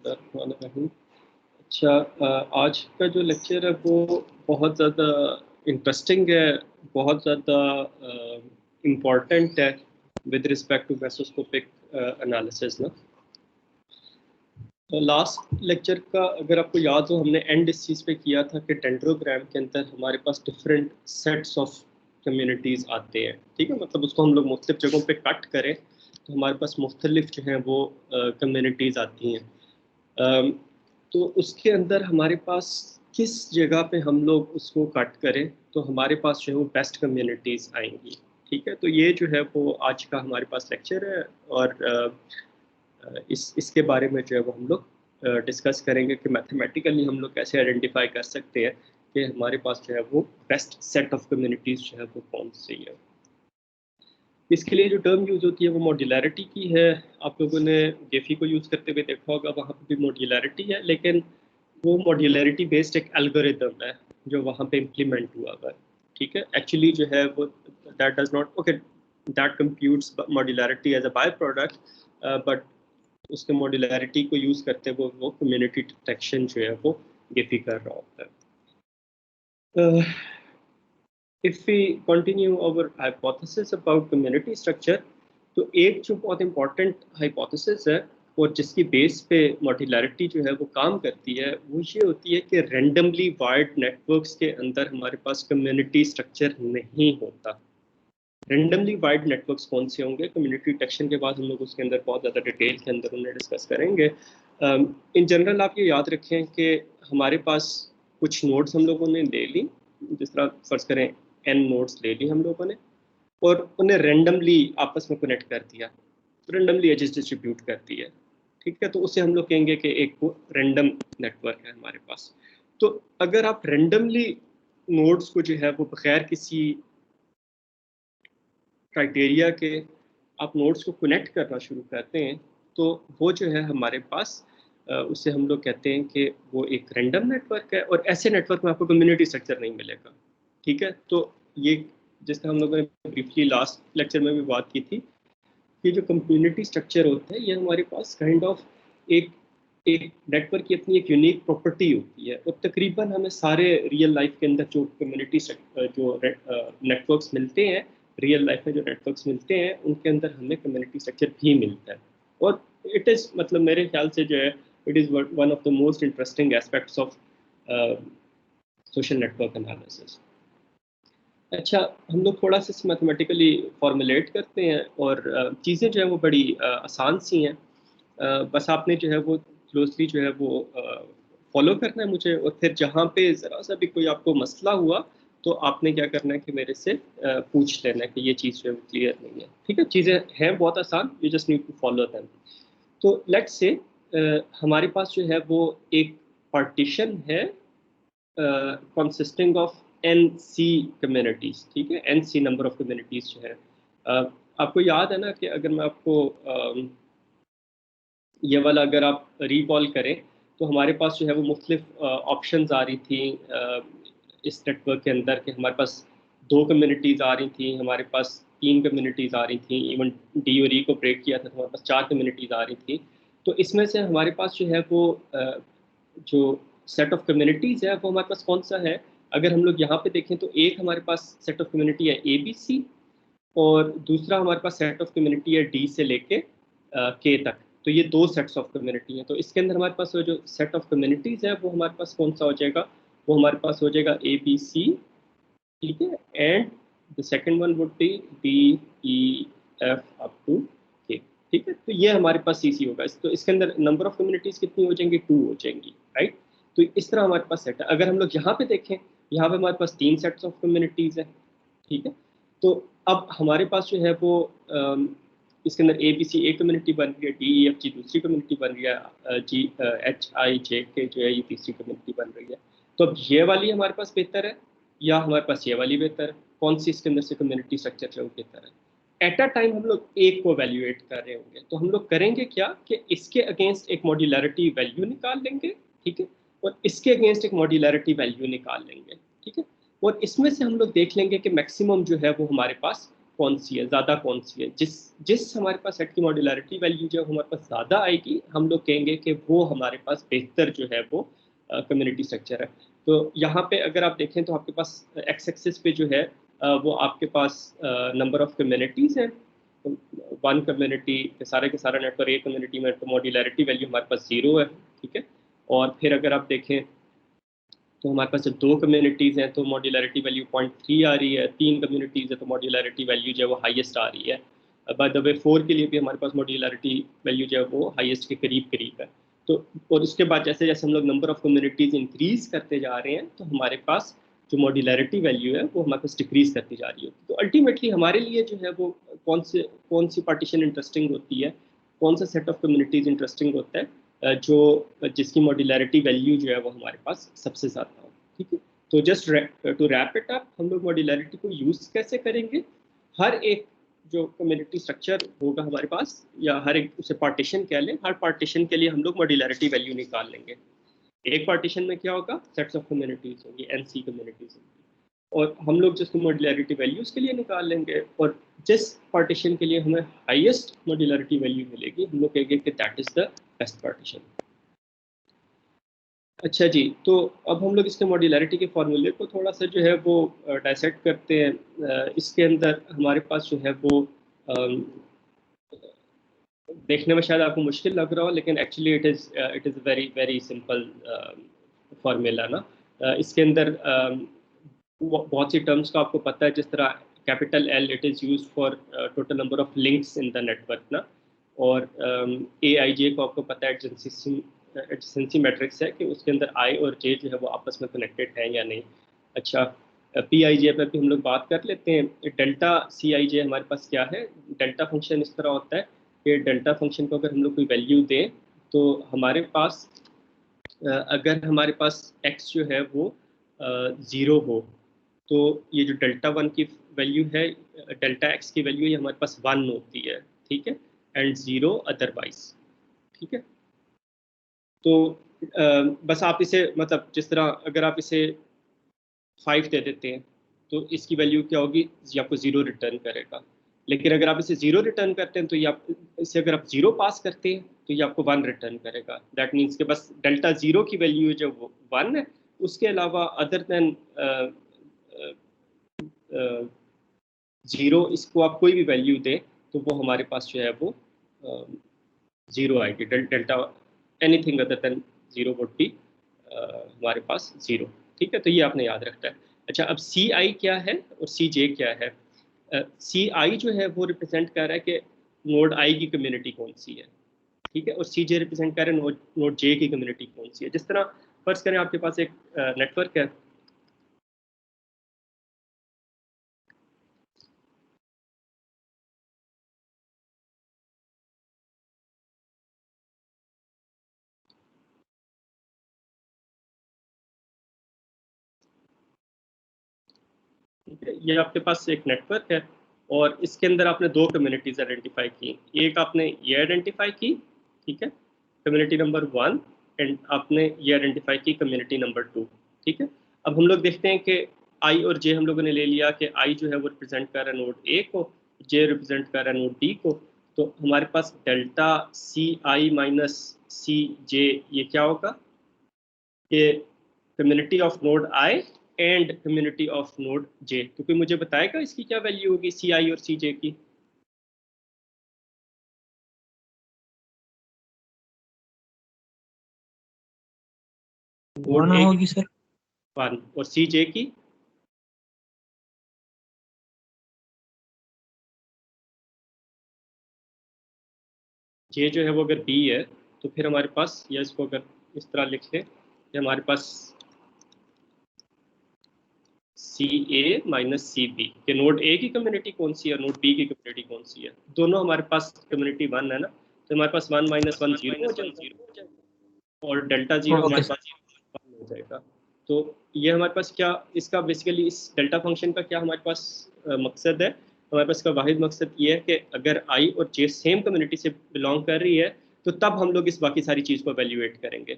बिस्मिल्लाहिर्रहमानिर्रहीम। अच्छा, आज का जो लेक्चर है वो बहुत ज़्यादा इंटरेस्टिंग है, बहुत ज़्यादा इम्पॉर्टेंट है with respect to mesoscopic analysis ना। तो लास्ट लेक्चर का अगर आपको याद हो, हमने एंड इस चीज़ पे किया था कि डेंड्रोग्राम के अंदर हमारे पास डिफरेंट सेट्स ऑफ कम्युनिटीज़ आते हैं। ठीक है, मतलब उसको हम लोग मुख्तलिफ जगहों पे कट करें तो हमारे पास मुख्तलिफ जो हैं वो कम्युनिटीज़ आती हैं। तो उसके अंदर हमारे पास किस जगह पे हम लोग उसको कट करें तो हमारे पास जो है वो बेस्ट कम्युनिटीज़ आएंगी। ठीक है, तो ये जो है वो आज का हमारे पास लेक्चर है और इसके बारे में जो है वो हम लोग डिस्कस करेंगे कि मैथमेटिकली हम लोग कैसे आइडेंटिफाई कर सकते हैं कि हमारे पास जो है वो बेस्ट सेट ऑफ कम्युनिटीज़ जो है वो कौन सी है। इसके लिए जो टर्म यूज़ होती है वो मॉड्यूलैरिटी की है। आप लोगों ने गेफी को यूज़ करते हुए देखा होगा, वहाँ पे भी मॉड्यूलैरिटी है, लेकिन वो मॉड्यूलैरिटी बेस्ड एक एल्गोरिदम है जो वहाँ पे इम्प्लीमेंट हुआ है। ठीक है, एक्चुअली जो है वो that does not okay that computes modularity as a by product, but उसके मॉड्यूलैरिटी को यूज़ करते हुए वो कम्युनिटी डिटेक्शन जो है वो गेफी कर रहा होता है। If we continue our hypothesis about community structure, तो एक जो बहुत important hypothesis है और जिसकी बेस पे मॉड्यूलैरिटी जो है वो काम करती है वो ये होती है कि randomly wired networks के अंदर हमारे पास community structure नहीं होता। randomly wired networks कौन से होंगे, community detection के बाद हम लोग उसके अंदर बहुत ज़्यादा डिटेल के अंदर उन्हें डिस्कस करेंगे। इन जनरल आप ये याद रखें कि हमारे पास कुछ नोड्स हम लोगों ने ले ली, जिस तरह फर्ज करें n नोड्स ले ली हम लोगों ने और उन्हें रेंडमली आपस में कनेक्ट कर दिया, रेंडमली एजेस डिस्ट्रीब्यूट कर दिया। ठीक है, तो उसे हम लोग कहेंगे कि एक वो रेंडम नेटवर्क है हमारे पास। तो अगर आप रेंडमली नोड्स को जो है वो बगैर किसी क्राइटेरिया के आप नोड्स को कनेक्ट करना शुरू करते हैं तो वो जो है हमारे पास उसे हम लोग कहते हैं कि वो एक रैंडम नेटवर्क है और ऐसे नेटवर्क में आपको कम्युनिटी स्ट्रक्चर नहीं मिलेगा। ठीक है, तो ये जिस तरह हम लोगों ने ब्रीफली लास्ट लेक्चर में भी बात की थी कि जो कम्युनिटी स्ट्रक्चर होता है ये हमारे पास काइंड ऑफ एक एक नेटवर्क की अपनी एक यूनिक प्रॉपर्टी होती है और तकरीबन हमें सारे रियल लाइफ के अंदर जो कम्युनिटी जो नेटवर्क्स मिलते हैं, रियल लाइफ में जो नेटवर्क्स मिलते हैं उनके अंदर हमें कम्युनिटी स्ट्रक्चर भी मिलता है। और इट इज़ मतलब मेरे ख्याल से जो है it is one of the most interesting aspects of social network analysis. अच्छा, हम लोग थोड़ा सा मैथमेटिकली फॉर्मुलेट करते हैं और चीज़ें जो है वो बड़ी आसान सी हैं। बस आपने जो है वो क्लोजली जो है वो फॉलो करना है मुझे, और फिर जहाँ पे ज़रा सा भी कोई आपको मसला हुआ तो आपने क्या करना है कि मेरे से पूछ लेना है कि ये चीज़ जो है वो क्लियर नहीं है। ठीक है, चीज़ें हैं बहुत आसान, you just need to follow them. तो लेट्स से हमारे पास जो है वो एक पार्टीशन है consisting of NC कम्युनिटीज। ठीक है, NC नंबर ऑफ कम्युनिटीज जो है आपको याद है ना कि अगर मैं आपको ये वाला अगर आप रिकॉल करें तो हमारे पास जो है वो मुख्तलिफ ऑप्शंस आ रही थी इस नेटवर्क के अंदर कि हमारे पास 2 कम्युनिटीज़ आ रही थी, हमारे पास 3 कम्युनिटीज़ आ रही थी, इवन डी और ई को ब्रेक किया था तो हमारे पास 4 कम्युनिटीज़ आ रही थी। तो इसमें से हमारे पास जो है वो जो सेट ऑफ कम्युनिटीज़ है वो हमारे पास कौन सा है। अगर हम लोग यहाँ पे देखें तो एक हमारे पास सेट ऑफ कम्युनिटी है ABC और दूसरा हमारे पास सेट ऑफ कम्युनिटी है D से लेके K तक। तो ये 2 सेट्स ऑफ कम्युनिटी हैं। तो इसके अंदर हमारे पास जो सेट ऑफ कम्युनिटीज़ है वो हमारे पास कौन सा हो जाएगा, वो हमारे पास हो जाएगा ABC। ठीक है, and the second one would be DEF up to K। ठीक है, तो ये हमारे पास CC होगा। तो इसके अंदर नंबर ऑफ कम्युनिटीज़ कितनी हो जाएंगी, 2 हो जाएंगी, राइट। तो इस तरह हमारे पास सेट है। अगर हम लोग यहाँ पे देखें, यहाँ पे हमारे पास 3 सेट्स ऑफ कम्युनिटीज़ है। ठीक है, तो अब हमारे पास जो है वो इसके अंदर ABC एक कम्युनिटी बन रही है, DEFG दूसरी कम्युनिटी बन रही है, HIJK जो है ये तीसरी कम्युनिटी बन रही है। तो अब ये वाली हमारे पास बेहतर है या हमारे पास ये वाली बेहतर है, कौन सी इसके अंदर से कम्युनिटी स्ट्रक्चर जो बेहतर है। एट अ टाइम हम लोग एक को वैल्यूएट कर रहे होंगे तो हम लोग करेंगे क्या कि इसके अगेंस्ट एक मॉड्यूलैरिटी वैल्यू निकाल लेंगे। ठीक है, और इसके अगेंस्ट एक मॉड्यूलैरिटी वैल्यू निकाल लेंगे। ठीक है, और इसमें से हम लोग देख लेंगे कि मैक्सिमम जो है वो हमारे पास कौन सी है, ज़्यादा कौन सी है। जिस जिस हमारे पास सेट की मॉड्यूलरिटी वैल्यू जो हमारे पास ज़्यादा आएगी, हम लोग कहेंगे कि वो हमारे पास बेहतर जो है वो कम्युनिटी स्ट्रक्चर है। तो यहाँ पे अगर आप देखें तो आपके पास एक्स एक्सिस पे जो है वो आपके पास नंबर ऑफ कम्युनिटीज़ हैं। वन कम्युनिटी के सारा नेटवर्क एक कम्युनिटी में, तो मॉड्यूलरिटी वैल्यू हमारे पास 0 है, ठीक है। और फिर अगर आप देखें तो हमारे पास जब 2 कम्युनिटीज़ हैं तो मॉड्यूलरिटी वैल्यू 0.3 आ रही है, 3 कम्युनिटीज़ है तो मॉड्यूलरिटी वैल्यू जो है वो हाईएस्ट आ रही है। बाय द वे 4 के लिए भी हमारे पास मॉड्यूलरिटी वैल्यू जो है वो हाईएस्ट के करीब करीब है। तो और उसके बाद जैसे जैसे हम लोग नंबर ऑफ कम्युनिटीज़ इंक्रीज़ करते जा रहे हैं तो हमारे पास जो मॉड्यूलरिटी वैल्यू है वो हमारे पास डिक्रीज़ करती जा रही है। तो अल्टीमेटली हमारे लिए जो है वो कौन सी पार्टीशन इंटरेस्टिंग होती है, कौन सा सेट ऑफ कम्युनिटीज़ इंटरेस्टिंग होता है, जो जिसकी मॉड्यूलरिटी वैल्यू जो है वो हमारे पास सबसे ज़्यादा हो, ठीक है। तो just to wrap it up, हम लोग मॉड्यूलरिटी को यूज़ कैसे करेंगे? हर एक जो कम्युनिटी स्ट्रक्चर होगा हमारे पास, या हर एक उसे पार्टीशन कह लें, हर पार्टीशन के लिए हम लोग मॉड्यूलरिटी वैल्यू निकाल लेंगे। एक पार्टीशन में क्या होगा, सेट्स ऑफ कम्युनिटीज़ होंगी, एनसी कम्युनिटीज़ होंगी, और हम लोग जिसको मॉड्यूलरिटी वैल्यूज के लिए निकाल लेंगे, और जिस पार्टीशन के लिए हमें हाईएस्ट मॉड्यूलरिटी वैल्यू मिलेगी हम लोग कहेंगे कि that is the best partition. अच्छा जी, तो अब हम लोग इसके मॉड्यूलरिटी के फॉर्मूले को थोड़ा सा जो है वो डायसेक्ट करते हैं। इसके अंदर हमारे पास जो है वो देखने में शायद आपको मुश्किल लग रहा हो, लेकिन actually it is very very simple formula ना। इसके अंदर बहुत सी टर्म्स का आपको पता है, जिस तरह capital L it is use for total number of links in the network ना, और ए आई जे को आपको पता है एडजेंसी मैट्रिक्स है कि उसके अंदर आई और जे जो है वो आपस में कनेक्टेड है या नहीं। अच्छा, पी आई जे पर भी हम लोग बात कर लेते हैं। डेल्टा सी आई जे हमारे पास क्या है? डेल्टा फंक्शन इस तरह होता है कि डेल्टा फंक्शन को अगर हम लोग कोई वैल्यू दें तो हमारे पास अगर हमारे पास x जो है वो 0 हो, तो ये जो डेल्टा 1 की वैल्यू है, डेल्टा x की वैल्यू ये हमारे पास 1 होती है, ठीक है, एंड 0 अदरवाइज, ठीक है। तो बस आप इसे मतलब जिस तरह अगर आप इसे 5 दे देते हैं तो इसकी वैल्यू क्या होगी, ये आपको 0 रिटर्न करेगा। लेकिन अगर आप इसे 0 रिटर्न करते हैं तो ये आप इसे अगर आप 0 पास करते हैं तो ये आपको 1 रिटर्न करेगा। दैट मीन्स कि बस डेल्टा 0 की वैल्यू जो 1 है, उसके अलावा अदर देन 0 इसको आप कोई भी वैल्यू दें तो वो हमारे पास जो है वो 0 आएगी। Delta anything other than 0 would be हमारे पास 0, ठीक है। तो ये आपने याद रखना है। अच्छा, अब सी आई क्या है और सी जे क्या है? सी आई जो है वो रिप्रेजेंट कर रहा है कि नोड आई की कम्युनिटी कौन सी है, ठीक है, और सी जे रिप्रेजेंट कर रहा है नोड जे की कम्युनिटी कौन सी है। जिस तरह फर्ज करें आपके पास एक नेटवर्क है, ठीक है, ये आपके पास एक नेटवर्क है और इसके अंदर आपने 2 कम्युनिटीज आइडेंटिफाई की। एक आपने ये आइडेंटिफाई की, ठीक है, कम्युनिटी नंबर 1, एंड आपने ये आइडेंटिफाई की कम्युनिटी नंबर 2, ठीक है। अब हम लोग देखते हैं कि आई और जे हम लोगों ने ले लिया कि आई जो है वो रिप्रेजेंट कर रहा है नोड ए को, जे रिप्रेजेंट कर रहा है नोड डी को। तो हमारे पास डेल्टा सी आई माइनस सी जे ये क्या होगा कि community of node I and community of node J. तो कोई मुझे बताएगा इसकी क्या वैल्यू होगी सी आई और सी जे की? नोड 1 ए की होगी सर। 1 और सी जे की जे जो है वो अगर बी है तो फिर हमारे पास, या इसको अगर इस तरह लिख लें कि हमारे पास सी ए माइनस सी बी के नोड ए की कम्युनिटी कौन सी है और नोड बी की कम्युनिटी कौन सी है। दोनों हमारे पास कम्युनिटी 1 है ना, तो हमारे पास 1 माइनस 1 0 हो जाएगा और डेल्टा 0 ओके हमारे सर। पास 1 हो जाएगा। तो ये हमारे पास क्या, इसका बेसिकली इस डेल्टा फंक्शन का क्या हमारे पास मकसद है? हमारे पास का वाहिद मकसद ये है कि अगर आई और जे सेम कम्युनिटी से बिलोंग कर रही है तो तब हम लोग इस बाकी सारी चीज़ को एवेल्युएट करेंगे।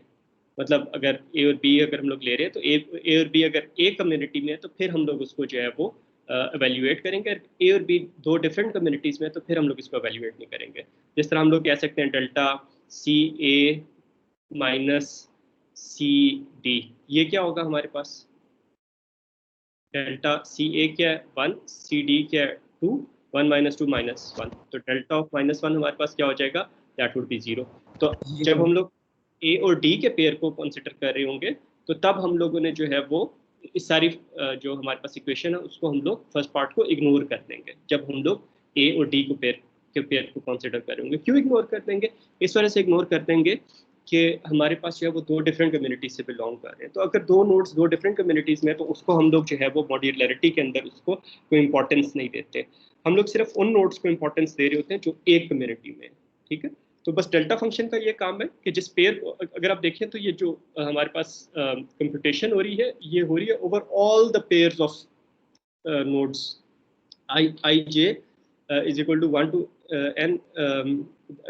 मतलब अगर ए और बी अगर हम लोग ले रहे हैं तो ए और बी अगर ए कम्युनिटी में है तो फिर हम लोग उसको जो है वो एवेल्यूएट करेंगे। ए और बी दो डिफरेंट कम्युनिटीज़ में, तो फिर हम लोग इसको एवेल्यूएट नहीं करेंगे। जिस तरह हम लोग कह सकते हैं डेल्टा सी ए माइनस सी डी, ये क्या होगा हमारे पास? डेल्टा सी ए क्या है 1, सी डी क्या है 2, 1 माइनस 2 माइनस 1, तो डेल्टा ऑफ -1 हमारे पास क्या हो जाएगा? That would B 0। तो जब हम लोग ए और डी के पेयर को कंसिडर कर रहे होंगे तो तब हम लोगों ने जो है वो इस सारी जो हमारे पास इक्वेशन है उसको हम लोग फर्स्ट पार्ट को इग्नोर कर देंगे जब हम लोग ए और डी को पेयर को कंसिडर करेंगे। क्यों इग्नोर कर देंगे? इस वजह से इग्नोर कर देंगे कि हमारे पास जो है वो दो डिफरेंट कम्युनिटीज से बिलोंग कर रहे हैं। तो अगर दो नोड्स दो डिफरेंट कम्युनिटीज में, तो उसको हम लोग जो है वो मॉड्यूलरिटी के अंदर उसको कोई इंपॉर्टेंस नहीं देते। हम लोग सिर्फ उन नोड्स को इंपॉर्टेंस दे रहे होते हैं जो एक कम्युनिटी में, ठीक है। तो बस डेल्टा फंक्शन का ये काम है कि जिस पेयर को अगर आप देखें तो ये जो हमारे पास कंप्यूटेशन हो रही है ये हो रही है over all the pairs of nodes I J is equal to 1 to n।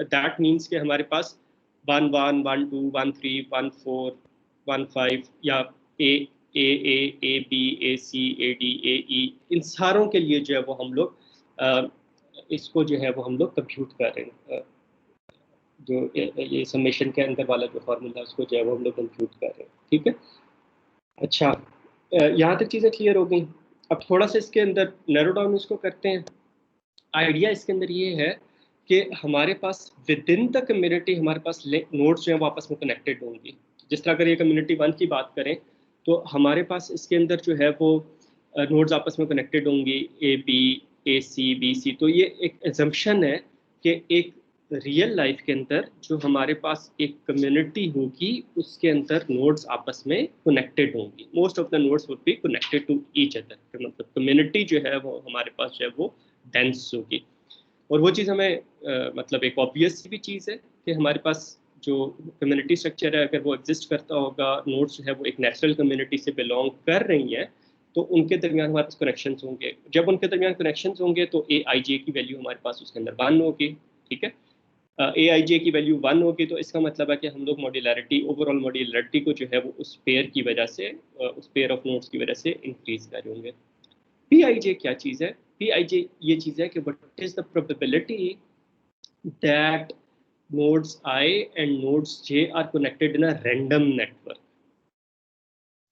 That means कि हमारे पास 1 1 1 2 1 3 1 4 1 5 या A B A C A D A ई, इन सारों के लिए जो है वो हम लोग इसको जो है वो हम लोग कंप्यूट कर रहे हैं। जो ये समेशन के अंदर वाला जो फॉर्मूला उसको जो है वो हम लोग कंप्यूट कर रहे हैं, ठीक है। अच्छा, यहाँ तक चीज़ें क्लियर हो गई। अब थोड़ा सा इसके अंदर नैरो डाउन इसको करते हैं। आइडिया इसके अंदर ये है कि हमारे पास विद इन द कम्युनिटी हमारे पास नोड्स जो है वो आपस में कनेक्टेड होंगी। जिस तरह अगर ये कम्युनिटी 1 की बात करें तो हमारे पास इसके अंदर जो है वो नोड्स आपस में कनेक्टेड होंगी, A B A C B C. तो ये एक एजम्पशन है कि एक रियल लाइफ के अंदर जो हमारे पास एक कम्युनिटी होगी उसके अंदर नोड्स आपस में कनेक्टेड होंगी। Most of the nodes would be connected to each other. मतलब कम्युनिटी जो है वो हमारे पास जो है वो डेंस होगी। और वो चीज़ हमें मतलब एक ऑब्वियस भी चीज़ है कि हमारे पास जो कम्युनिटी स्ट्रक्चर है अगर वो एग्जिस्ट करता होगा, नोड्स जो है वो एक नेचुरल कम्युनिटी से बिलोंग कर रही हैं, तो उनके दरमियान हमारे पास कनेक्शंस होंगे। जब उनके दरमियान कनेक्शंस होंगे तो ए आई जे की वैल्यू हमारे पास उसके अंदर 1 होगी, ठीक है। ए आई जे की वैल्यू 1 होगी तो इसका मतलब है कि हम लोग मॉड्यूलरिटी, ओवरऑल मॉड्यूलरिटी को जो है वो उस पेयर की वजह से, उस पेयर ऑफ नोड्स की वजह से इंक्रीज कर होंगे। पी आई जे क्या चीज़ है? पी आई जे ये चीज़ है कि what is the probability that nodes I and nodes J are connected in a random network।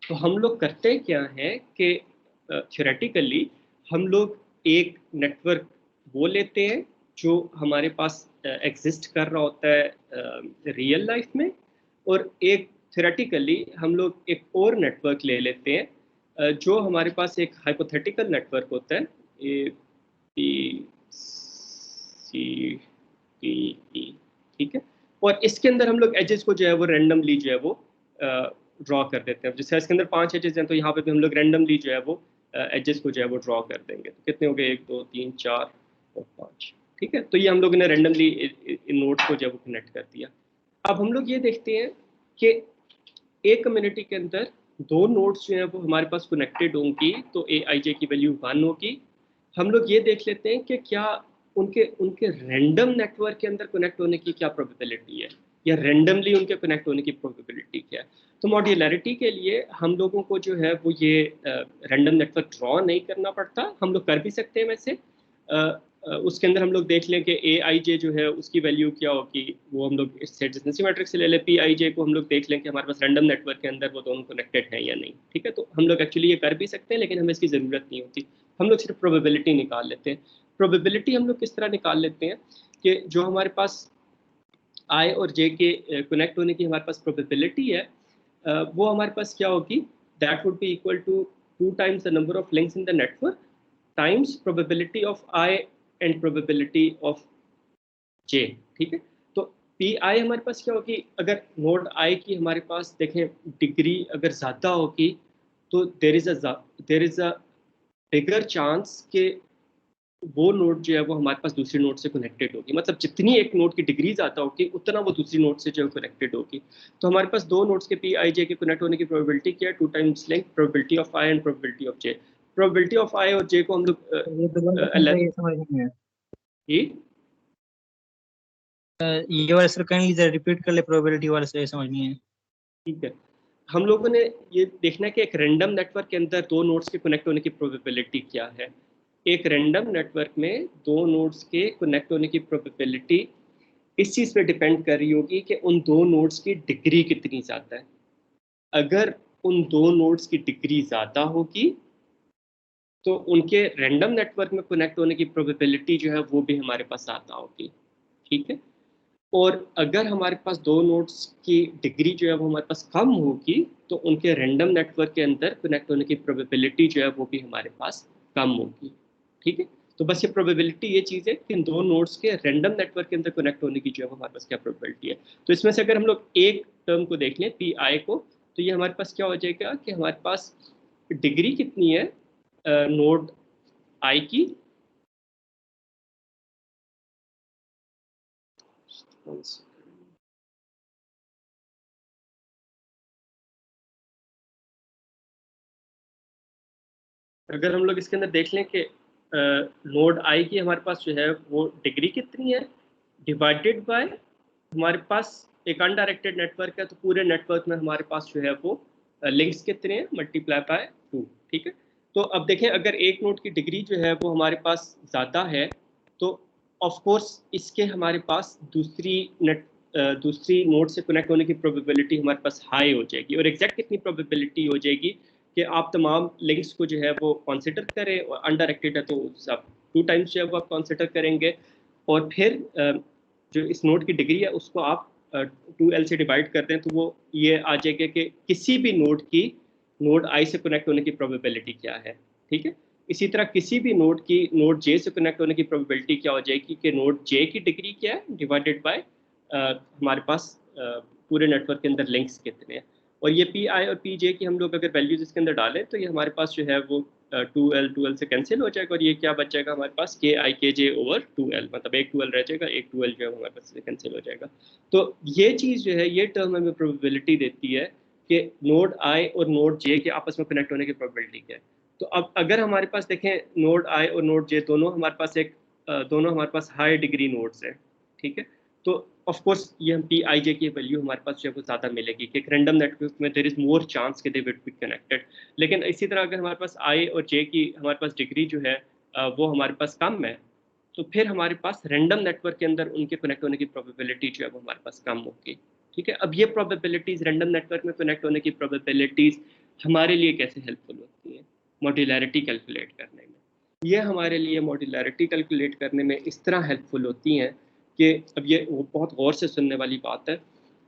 तो हम लोग करते क्या है कि थ्योरेटिकली हम लोग एक नेटवर्क वो लेते हैं जो हमारे पास एग्जिस्ट कर रहा होता है रियल लाइफ में, और एक थ्योरेटिकली हम लोग एक और नेटवर्क ले लेते हैं जो हमारे पास एक हाइपोथेटिकल नेटवर्क होता है, A B C D E, ठीक है। और इसके अंदर हम लोग एजेस को जो है वो रैंडमली जो है वो ड्रॉ कर देते हैं। जैसे इसके अंदर 5 एजेस हैं तो यहाँ पे भी हम लोग रैंडमली जो है वो एजेस को जो है वो ड्रॉ कर देंगे। तो कितने हो गए? 1 2 3 4 और 5, ठीक है। तो ये हम लोगों ने रैंडमली इन नोड्स को जो है वो कनेक्ट कर दिया। अब हम लोग ये देखते हैं कि एक कम्युनिटी के अंदर दो नोड्स जो है वो हमारे पास कनेक्टेड होंगी तो ए आई जे की वैल्यू 1 होगी। हम लोग ये देख लेते हैं कि क्या उनके उनके रैंडम नेटवर्क के अंदर कनेक्ट होने की क्या प्रोबेबिलिटी है, या रैंडमली उनके कनेक्ट होने की प्रोबेबिलिटी क्या है। तो मॉड्यूलरिटी के लिए हम लोगों को जो है वो ये रैंडम नेटवर्क ड्रॉ नहीं करना पड़ता। हम लोग कर भी सकते हैं वैसे। उसके अंदर हम लोग देख लें कि ए आई जे जो है उसकी वैल्यू क्या होगी, वो हम लोग इस एडजेसेंसी मैट्रिक्स से ले लें। पी आई जे को हम लोग देख लें कि हमारे पास रैंडम नेटवर्क के अंदर वो दोनों कनेक्टेड हैं या नहीं, ठीक है। तो हम लोग एक्चुअली ये कर भी सकते हैं लेकिन हमें इसकी ज़रूरत नहीं होती। हम लोग सिर्फ प्रोबेबिलिटी निकाल लेते हैं। प्रोबेबिलिटी हम लोग किस तरह निकाल लेते हैं कि जो हमारे पास आई और जे के कनेक्ट होने की हमारे पास प्रोबेबिलिटी है वो हमारे पास क्या होगी? That would be equal to 2 times the number of links in the network times probability of I and probability of J, ठीक है। तो पी आई हमारे पास क्या होगी? अगर नोड आई की हमारे पास देखें डिग्री अगर ज़्यादा होगी तो there is a bigger chance कि वो नोड जो है वो हमारे पास दूसरी नोड से कनेक्टेड होगी। मतलब जितनी एक नोड की डिग्री ज़्यादा होगी उतना वो दूसरी नोड से जो है कनेक्टेड होगी। तो हमारे पास दो नोड्स के पी आई जे के कनेक्ट होने की प्रोबेबिलिटी क्या है? 2 times link probability of I and probability of J. Probability of I और जे को हम लोग ये समझ नहीं है। ये ये वाला सर काइंडली जरा रिपीट कर ले, प्रोबेबिलिटी वाला सर समझ नहीं है। ठीक है। हम लोगों ने ये देखना है कि एक रैंडम नेटवर्क के अंदर दो नोड्स के कनेक्ट होने की प्रोबेबिलिटी क्या है। एक रैंडम नेटवर्क में दो नोड्स के कनेक्ट होने की प्रोबेबिलिटी इस चीज़ पे डिपेंड कर रही होगी कि उन दो नोड्स की डिग्री कितनी ज़्यादा है। अगर उन दो नोड्स की डिग्री ज़्यादा होगी तो उनके रैंडम नेटवर्क में कनेक्ट होने की प्रोबेबिलिटी जो है वो भी हमारे पास ज़्यादा होगी, ठीक है। और अगर हमारे पास दो नोड्स की डिग्री जो है वो हमारे पास कम होगी तो उनके रैंडम नेटवर्क के अंदर कनेक्ट होने की प्रोबेबिलिटी जो है वो भी हमारे पास कम होगी, ठीक है। तो बस ये प्रोबेबिलिटी ये चीज़ है कि इन दो नोड्स के रैंडम नेटवर्क के अंदर कनेक्ट होने की जो है वो हमारे पास क्या प्रोबेबिलिटी है। तो इसमें से अगर हम लोग एक टर्म को देख लें पी आई को, तो ये हमारे पास क्या हो जाएगा कि हमारे पास डिग्री कितनी है नोड आई की, अगर हम लोग इसके अंदर देख लें कि नोड आई की हमारे पास जो है वो डिग्री कितनी है डिवाइडेड बाय हमारे पास एक अनडायरेक्टेड नेटवर्क है तो पूरे नेटवर्क में हमारे पास जो है वो लिंक्स कितने हैं मल्टीप्लाई बाय 2, ठीक है। तो अब देखें अगर एक नोड की डिग्री जो है वो हमारे पास ज़्यादा है तो ऑफ कोर्स इसके हमारे पास दूसरी नोड से कनेक्ट होने की प्रोबेबिलिटी हमारे पास हाई हो जाएगी। और एग्जैक्ट कितनी प्रोबेबिलिटी हो जाएगी कि आप तमाम लिंक्स को जो है वो कंसिडर करें, और अनडायरेक्टेड है तो आप 2 टाइम्स जो है वो आप कंसिडर करेंगे, और फिर जो इस नोड की डिग्री है उसको आप 2L से डिवाइड करते हैं तो वो ये आ जाएगा कि किसी भी नोड की नोड आई से कनेक्ट होने की प्रोबेबिलिटी क्या है, ठीक है। इसी तरह किसी भी नोड की नोड जे से कनेक्ट होने की प्रोबेबिलिटी क्या हो जाएगी कि नोड जे की डिग्री क्या है डिवाइडेड बाय हमारे पास पूरे नेटवर्क के अंदर लिंक्स कितने हैं। और ये पी आई और पी जे की हम लोग अगर वैल्यूज इसके अंदर डालें तो ये हमारे पास जो है वो 2L से कैंसिल हो जाएगा, और ये क्या बच जाएगा हमारे पास के आई के जे ओवर 2L, मतलब एक 2L रह जाएगा, एक 2L जो है हमारे पास कैंसिल हो जाएगा। तो ये चीज़ जो है ये टर्म हमें प्रोबेबिलिटी देती है कि नोड आई और नोड जे के आपस में कनेक्ट होने की प्रोबेबिलिटी क्या है। तो अब अगर हमारे पास देखें नोड आई और नोड जे दोनों हमारे पास हाई डिग्री नोड्स हैं, ठीक है। तो ऑफ कोर्स ये हम पी आई जे की वैल्यू हमारे पास जो है वो ज़्यादा मिलेगी कि एक रैंडम नेटवर्क में देयर इज मोर चांस कि दे विल बी कनेक्टेड। लेकिन इसी तरह अगर हमारे पास आई और जे की हमारे पास डिग्री जो है वो हमारे पास कम है तो फिर हमारे पास रैंडम नेटवर्क के अंदर उनके कनेक्ट होने की प्रोबेबिलिटी जो है वो हमारे पास कम होगी, ठीक है। अब ये प्रोबेबिलिटीज़ रैंडम नेटवर्क में कनेक्ट होने की प्रोबेबिलिटीज़ हमारे लिए कैसे हेल्पफुल होती हैं मॉड्यूलैरिटी कैलकुलेट करने में। ये हमारे लिए मॉड्यूलैरिटी कैलकुलेट करने में इस तरह हेल्पफुल होती हैं कि अब ये बहुत गौर से सुनने वाली बात है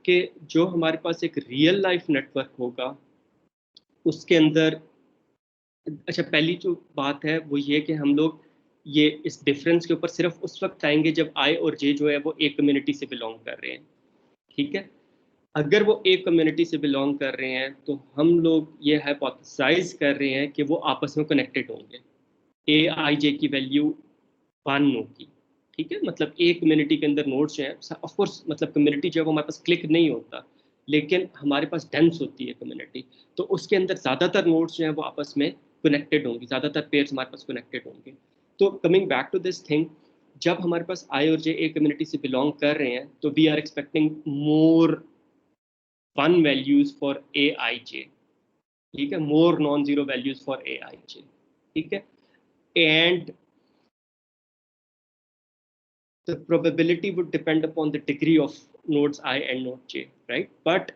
कि जो हमारे पास एक रियल लाइफ नेटवर्क होगा उसके अंदर, अच्छा पहली जो बात है वो ये कि हम लोग ये इस डिफरेंस के ऊपर सिर्फ उस वक्त आएंगे जब आई और जे जो है वो एक कम्युनिटी से बिलोंग कर रहे हैं, ठीक है। अगर वो एक कम्युनिटी से बिलोंग कर रहे हैं तो हम लोग ये हाइपोथेसाइज कर रहे हैं कि वो आपस में कनेक्टेड होंगे, ए आई जे की वैल्यू 1 होगी, ठीक है। मतलब एक कम्युनिटी के अंदर नोड्स हैं, ऑफ कोर्स मतलब कम्युनिटी जो है वो हमारे पास क्लिक नहीं होता लेकिन हमारे पास डेंस होती है कम्युनिटी, तो उसके अंदर ज़्यादातर नोड्स जो हैं वो आपस में कनेक्टेड होंगे, ज़्यादातर पेयर्स हमारे पास कनेक्टेड होंगे। तो coming back to this thing, जब हमारे पास आई और जे एक कम्युनिटी से बिलोंग कर रहे हैं तो we are expecting more 1 values for A I J, ठीक है, more non zero values for A I J, ठीक है। And the probability would depend upon the degree of nodes I and node J, right? But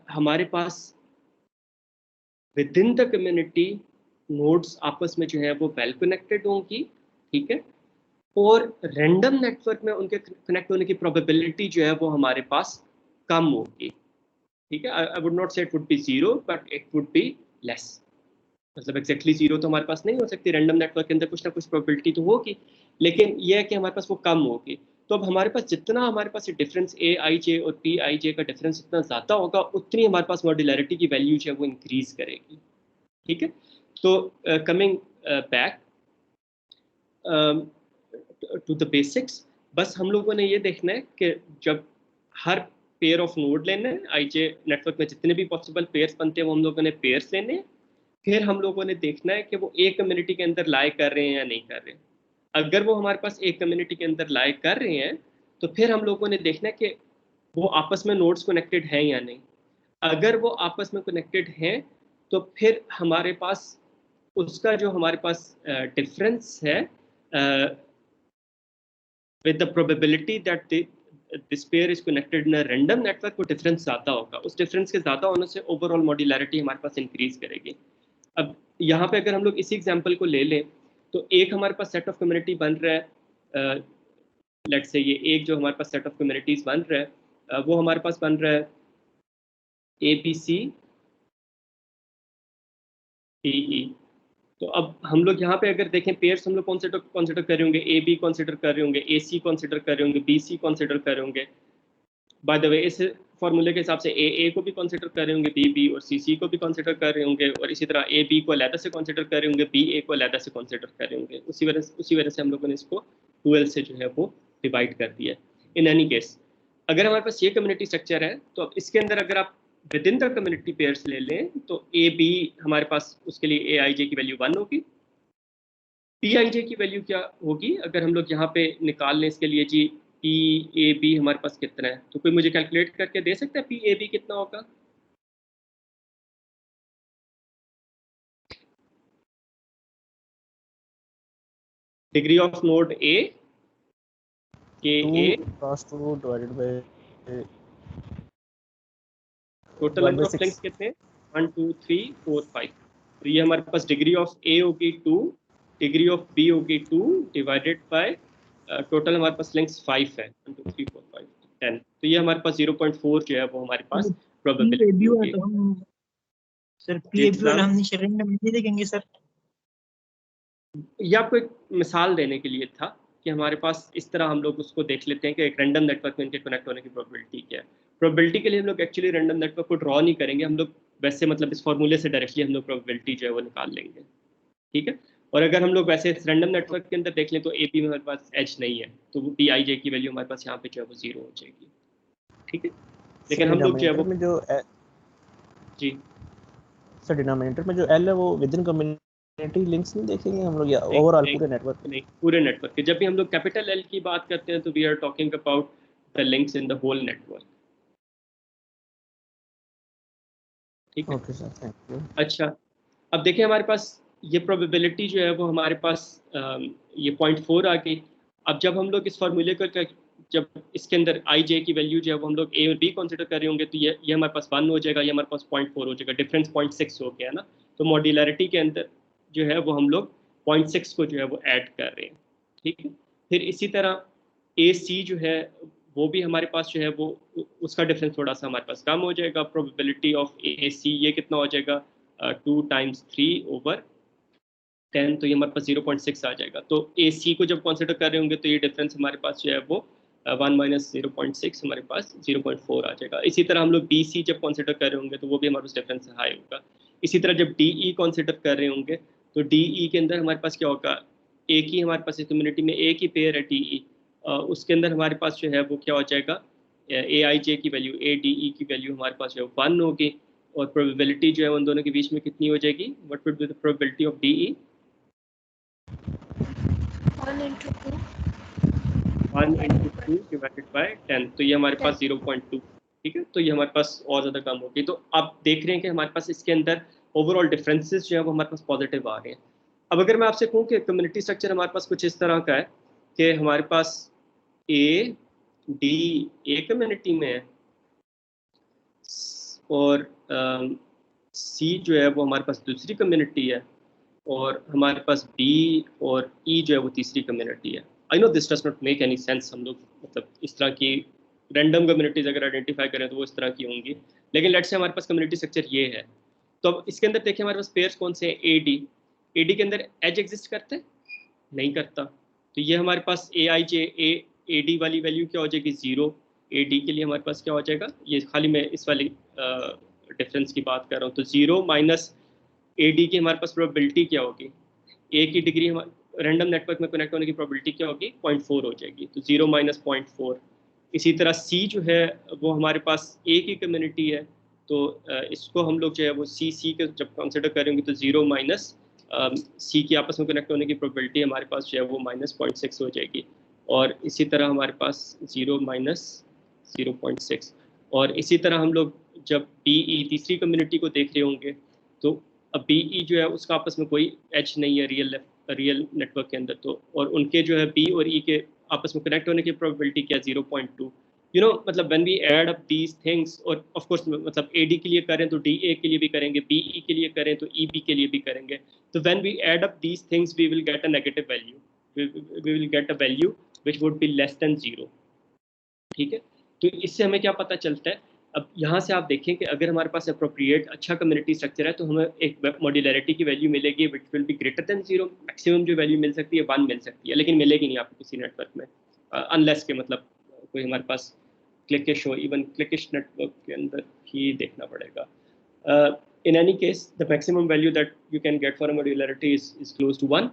हमारे पास within the community nodes आपस में जो है वो well connected होंगी, ठीक है। और random network में उनके connect होने की probability जो है वो हमारे पास कम होगी, ठीक है। I would not say it would be zero, but it would be less. मतलब एग्जैक्टली जीरो तो हमारे पास नहीं हो सकती, रैंडम नेटवर्क के अंदर कुछ ना कुछ प्रोबेबिलिटी तो होगी, लेकिन यह है कि हमारे पास वो कम होगी। तो अब हमारे पास जितना हमारे पास डिफरेंस ए आई जे और पी आई जे का डिफरेंस इतना ज़्यादा होगा उतनी हमारे पास मॉड्यूलैरिटी की वैल्यू जो है वो इंक्रीज करेगी, ठीक है। तो coming back to the basics, बस हम लोगों ने ये देखना है कि जब हर पेयर ऑफ नोड लेना है आई जे नेटवर्क में जितने भी पॉसिबल पेयर्स बनते हैं वो हम लोगों ने पेयर्स लेने हैं, फिर हम लोगों ने देखना है कि वो एक कम्युनिटी के अंदर लाई कर रहे हैं या नहीं कर रहे हैं। अगर वो हमारे पास एक कम्युनिटी के अंदर लाई कर रहे हैं तो फिर हम लोगों ने देखना है कि वो आपस में नोड्स कनेक्टेड हैं या नहीं। अगर वो आपस में कनेक्टेड हैं तो फिर हमारे पास उसका जो हमारे पास डिफरेंस है with the probability that this pair is connected in a random network, वो डिफरेंस ज़्यादा होगा। उस डिफरेंस के ज़्यादा होने से ओवरऑल मॉड्यूलैरिटी हमारे पास इंक्रीज करेगी। अब यहाँ पे अगर हम लोग इसी एग्जांपल को ले लें तो एक हमारे पास सेट ऑफ कम्युनिटी बन रहा है, लेट्स से ये एक जो हमारे पास सेट ऑफ कम्युनिटीज बन रहा है वो हमारे पास बन रहा है A B C D E. तो अब हम लोग यहाँ पे अगर देखें पेयर्स हम लोग कंसिडर कर रहे होंगे, ए बी कंसिडर कर रहे होंगे, ए सी कंसिडर कर रहे होंगे, बी सी कंसिडर कर रहे होंगे। बाय द वे इस फॉर्मूले के हिसाब से ए को भी कंसिडर कर रहे होंगे, बी और सी को भी कंसिडर कर रहे होंगे, और इसी तरह ए बी को अलहदा से कंसिडर कर रहे होंगे, बी ए को अलहदा से कंसिडर कर रहे होंगे। उसी वजह से हम लोगों ने इसको 12 से जो है वो डिवाइड कर दिया। इन एनी केस अगर हमारे पास ये कम्युनिटी स्ट्रक्चर है तो अब इसके अंदर अगर आप with in the community pairs ले लें तो ए बी हमारे पास उसके लिए ए आई जे की वैल्यू 1 होगी, पी आई जे की वैल्यू क्या होगी अगर हम लोग यहाँ पे निकाल लें इसके लिए जी पी ए बी हमारे पास कितना है, तो कोई मुझे कैलकुलेट करके दे सकता है पी ए बी कितना होगा? डिग्री ऑफ नोड ए के ए टोटल नंबर ऑफ लिंक्स कितने? 1 2 3 4 5। तो ये हमारे पास डिग्री ऑफ ए होगी 2, डिग्री ऑफ बी होगी 2 डिवाइडेड बाय टोटल हमारे पास लिंक्स 5 है, 1 2 3 4 5 10। तो ये हमारे पास 0.4 जो है वो हमारे पास प्रोबेबिलिटी होगी। तो हम सर पीएबी वाला हम रैंडम नहीं देखेंगे सर। ये आपको एक मिसाल देने के लिए था कि हमारे पास इस तरह हम लोग उसको देख लेते हैं कि एक रैंडम नेटवर्क में इनके कनेक्ट होने की प्रोबेबिलिटी क्या है। प्रोबेबिलिटी के लिए हम लोग एक्चुअली रैंडम नेटवर्क को ड्रॉ नहीं करेंगे, हम लोग वैसे मतलब इस फॉर्मूले से डायरेक्टली हम लोग प्रोबेबिलिटी जो है वो निकाल लेंगे, ठीक है। और अगर हम लोग वैसे रैंडम नेटवर्क के अंदर देख लें तो ए पी में हमारे पास एच नहीं है, तो वो पी आई जे की वैल्यू हमारे पास यहाँ पे जो है वो 0 हो जाएगी, ठीक है। लेकिन हम लोग जो है वो जी सर डिनोमिनेटर में जो एल है वो विद इन कम्युनिटी लिंक्स नहीं देखेंगे हम लोग या ओवरऑल पूरे नेटवर्क? नहीं, पूरे नेटवर्क के। जब भी हम लोग कैपिटल एल की बात करते हैं तो we are talking about the links in the whole network, ठीक है। Okay sir, thank you. अच्छा, अब देखिए हमारे पास ये प्रोबेबिलिटी जो है वो हमारे पास ये 0.4 आ गई। अब जब हम लोग इस फॉर्मूले को जब इसके अंदर आई जे की वैल्यू जो है वो हम लोग ए और बी कंसिडर कर रहे होंगे तो ये हमारे पास 1 हो जाएगा, ये हमारे पास 0.4 हो जाएगा, डिफरेंस 0.6 हो गया ना। तो मॉड्यूलैरिटी के अंदर जो है वो हम लोग 0.6 को जो है वो ऐड कर रहे हैं, ठीक है। फिर इसी तरह ए सी जो है वो भी हमारे पास जो है वो उसका डिफरेंस थोड़ा सा हमारे पास कम हो जाएगा। प्रोबेबिलिटी ऑफ ए सी ये कितना हो जाएगा 2 टाइम्स 3/10, तो ये हमारे पास 0.6 आ जाएगा। तो ए सी को जब कंसिडर कर रहे होंगे तो ये डिफरेंस हमारे पास जो है वो 1 माइनस 0.6 हमारे पास 0.4 आ जाएगा। इसी तरह हम लोग बी सी जब कंसिडर कर रहे होंगे तो वो भी हमारे पास डिफरेंस हाई होगा। इसी तरह जब डी ई कंसिडर कर रहे होंगे तो डी ई के अंदर हमारे पास क्या होगा, एक ही हमारे पास कम्युनिटी में एक ही पेयर है डी ई, उसके अंदर हमारे पास जो है वो क्या हो जाएगा, ए आई जे की वैल्यू ए डी ई की वैल्यू हमारे पास जो है 1 होगी, और प्रोबेबिलिटी जो है उन दोनों के बीच में कितनी हो जाएगी, what would be the probability of D E? 1 into 2 divided by 10, तो ये हमारे पास 0.2, ठीक है। तो ये हमारे पास और ज़्यादा कम होगी। तो आप देख रहे हैं कि हमारे पास इसके अंदर ओवरऑल डिफरेंसेस जो है वो हमारे पास पॉजिटिव आ रहे हैं। अब अगर मैं आपसे कहूँ कि कम्युनिटी स्ट्रक्चर हमारे पास कुछ इस तरह का है कि हमारे पास ए डी ए कम्युनिटी में है और सी जो है वो हमारे पास दूसरी कम्युनिटी है, और हमारे पास बी और ई जो है वो तीसरी कम्युनिटी है। I know this does not make any sense, हम लोग मतलब इस तरह की रैंडम कम्युनिटीज अगर आइडेंटिफाई करें तो वो इस तरह की होंगी, लेकिन लेट्स से हमारे पास कम्युनिटी स्ट्रक्चर ये है। तो अब इसके अंदर देखिए हमारे पास पेयर्स कौन से हैं, ए डी के अंदर एज एग्जिस्ट करते हैं? नहीं करता। तो ये हमारे पास ए आई जे ए डी वाली वैल्यू क्या हो जाएगी 0, ए डी के लिए हमारे पास क्या हो जाएगा, ये खाली मैं इस वाली डिफरेंस की बात कर रहा हूँ। तो 0 माइनस ए डी की हमारे पास प्रोबेबिलिटी क्या होगी, ए की डिग्री रैंडम नेटवर्क में कनेक्ट होने की प्रोबेबिलिटी क्या होगी 0.4 हो जाएगी, तो 0 माइनस 0.4। इसी तरह सी जो है वो हमारे पास ए की कम्युनिटी है, तो इसको हम लोग जो है वो सी के जब कंसिडर करेंगे तो 0 माइनस सी की आपस में कनेक्ट होने की प्रोबेबिलिटी हमारे पास जो है वो -0.6 हो जाएगी। और इसी तरह हमारे पास 0 माइनस 0.6, और इसी तरह हम लोग जब BE तीसरी कम्युनिटी को देख रहे होंगे तो अब BE जो है उसका आपस में कोई एज नहीं है रियल नेटवर्क के अंदर, तो और उनके जो है B और E के आपस में कनेक्ट होने की प्रोबेबिलिटी क्या है 0.2। यू नो मतलब when we add up these things, और ऑफ कोर्स मतलब AD के लिए करें तो DA के लिए भी करेंगे, BE के लिए करें तो EB के लिए भी करेंगे, तो when we add up these things we will get a negative value, we will get a value which would be less than 0। ठीक है, तो इससे हमें क्या पता चलता है, अब यहाँ से आप देखें कि अगर हमारे पास अप्रोप्रिएट अच्छा कम्युनिटी स्ट्रक्चर है तो हमें एक मॉड्यूलरिटी की वैल्यू मिलेगी which will be greater than 0। Maximum जो वैल्यू मिल सकती है 1 मिल सकती है, लेकिन मिलेगी नहीं आपको किसी नेटवर्क में अनलेस के मतलब कोई हमारे पास क्लिकिश हो, इवन क्लिकिश नेटवर्क के अंदर ही देखना पड़ेगा। in any case the maximum value that you can get for a modularity is close to 1।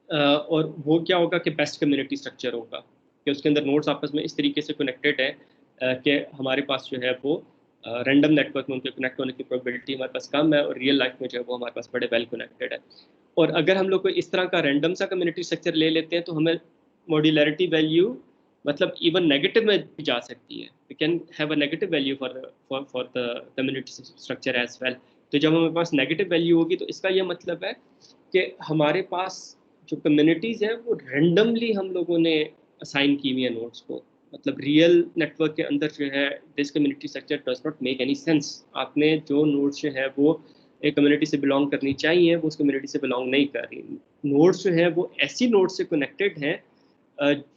और वो क्या होगा कि बेस्ट कम्युनिटी स्ट्रक्चर होगा कि उसके अंदर नोड्स आपस में इस तरीके से कनेक्टेड है कि हमारे पास जो है वो रैंडम नेटवर्क में उनके कनेक्ट होने की प्रोबेबिलिटी हमारे पास कम है, और रियल लाइफ में जो है वो हमारे पास बड़े वेल कनेक्टेड है। और अगर हम लोग कोई इस तरह का रैंडम सा कम्युनिटी स्ट्रक्चर ले लेते हैं तो हमें मॉड्यूलरिटी वैल्यू मतलब इवन नेगेटिव में भी जा सकती है, we can have a negative value for the community structure as well. तो जब हमारे पास नेगेटिव वैल्यू होगी तो इसका ये मतलब है कि हमारे पास जो कम्युनिटीज़ हैं वो रैंडमली हम लोगों ने असाइन की हुई है नोड्स को, मतलब रियल नेटवर्क के अंदर जो है this community structure does not make any sense. आपने जो नोड्स जो है वो एक कम्युनिटी से बिलोंग करनी चाहिए वो उस कम्युनिटी से बिलोंग नहीं कर रही। नोड्स जो है वो ऐसी नोड्स से कनेक्टेड हैं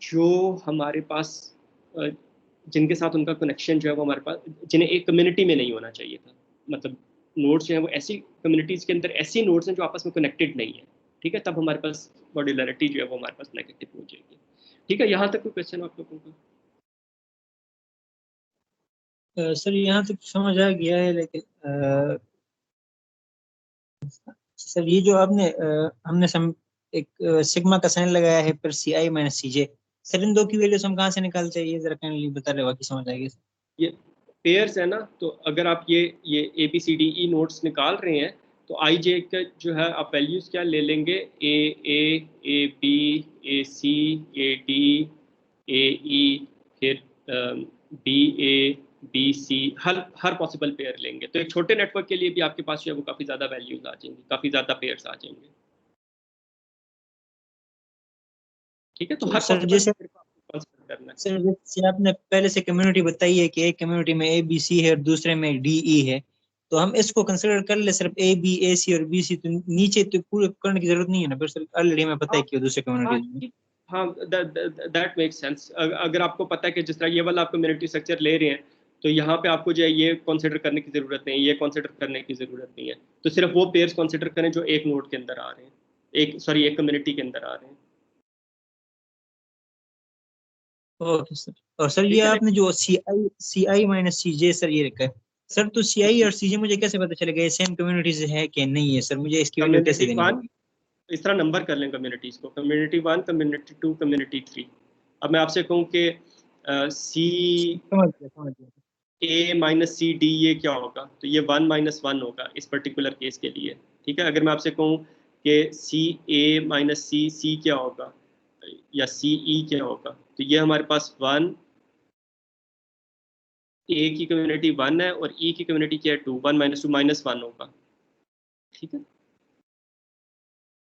जो हमारे पास जिनके साथ उनका कनेक्शन जो है वो हमारे पास जिन्हें एक कम्युनिटी में नहीं होना चाहिए था। मतलब नोड्स जो है वो ऐसी कम्युनिटीज़ के अंदर ऐसी नोड्स हैं जो आपस में कनेक्टेड नहीं है। ठीक है, तब हमारे पास मॉड्यूलरिटी जो है वो हमारे पास नेगेटिव हो जाएगी। ठीक है, यहाँ तक कोई क्वेश्चन आप लोगों का? सर यहाँ तक समझ आ गया है, लेकिन सर ये जो आपने हमने एक सिग्मा का साइन लगाया है पर CI माइनस CJ, सर इन दो की वैल्यूज हम कहाँ से निकालते हैं, ये जरा काइंडली बता रहे हो कि समझ आएगी सर। ये पेयर्स है ना, तो अगर आप ये ABCDE नोड्स निकाल रहे हैं तो IJ का जो है आप वैल्यूज क्या ले लेंगे, A B AC AD AE फिर BA BC, हर पॉसिबल पेयर लेंगे। तो एक छोटे नेटवर्क के लिए भी आपके पास जो है वो काफ़ी ज़्यादा वैल्यूज आ जाएंगी, काफ़ी ज़्यादा पेयर्स आ जाएंगे। ठीक है, तो हर सर जैसे करना है। सर जैसे आपने पहले से कम्युनिटी बताई है कि एक कम्युनिटी में ABC है और दूसरे में DE है, तो हम इसको कंसिडर कर ले सिर्फ AB AC और BC, तो नीचे तो पूरे करने की जरूरत नहीं है ना, पर सर ऑलरेडी हमें पता है कि दूसरे कम्युनिटी में। हाँ, दैट मेक्स सेंस। अगर आपको पता है कि जिस तरह ये वाला आप कम्युनिटी स्ट्रक्चर ले रहे हैं तो यहाँ पे आपको जो है ये कंसिडर करने की ज़रूरत नहीं है, ये कंसिडर करने की ज़रूरत नहीं है, तो सिर्फ वो पेयर्स कंसिडर करें जो एक नोड के अंदर आ रहे हैं, एक कम्युनिटी के अंदर आ रहे हैं। Okay sir. और सर ये आपने जो CI माइनस CJ सर ये रखा है, सर तो CI और CJ मुझे कैसे पता चलेगा ये सेम कम्युनिटीज है कि नहीं है सर, मुझे इसकी वैल्यू कैसे देनी होगी? इस तरह नंबर कर लें कम्युनिटीज़ को, कम्युनिटी 1 कम्युनिटी 2 कम्युनिटी 3। अब मैं आपसे कहूँ कि समझ गया। A माइनस सी डी ये क्या होगा, तो ये 1 माइनस 1 होगा इस पर्टिकुलर केस के लिए। ठीक है, अगर मैं आपसे कहूँ कि CA माइनस सी क्या होगा या CE क्या होगा, तो ये हमारे पास 1 A की कम्युनिटी 1 है और E की कम्युनिटी क्या है 2, 1 माइनस 2 माइनस 1 होगा। ठीक है,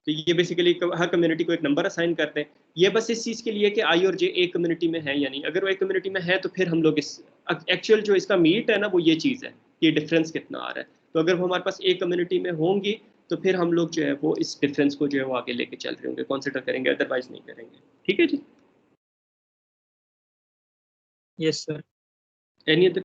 तो ये बेसिकली हर कम्युनिटी को एक नंबर असाइन करते हैं। ये बस इस चीज़ के लिए कि I और J एक कम्युनिटी में है या नहीं। अगर वो एक कम्युनिटी में है तो फिर हम लोग इस एक्चुअल जो इसका मीट है ना वो ये चीज़ है कि डिफरेंस कितना आ रहा है। तो अगर वो हमारे पास एक कम्युनिटी में होंगी तो फिर हम लोग जो है वो इस डिफरेंस को जो है वो आगे लेके चल रहे होंगे, कंसिडर करेंगे, अदरवाइज नहीं करेंगे। ठीक है जी, यस सर। Any other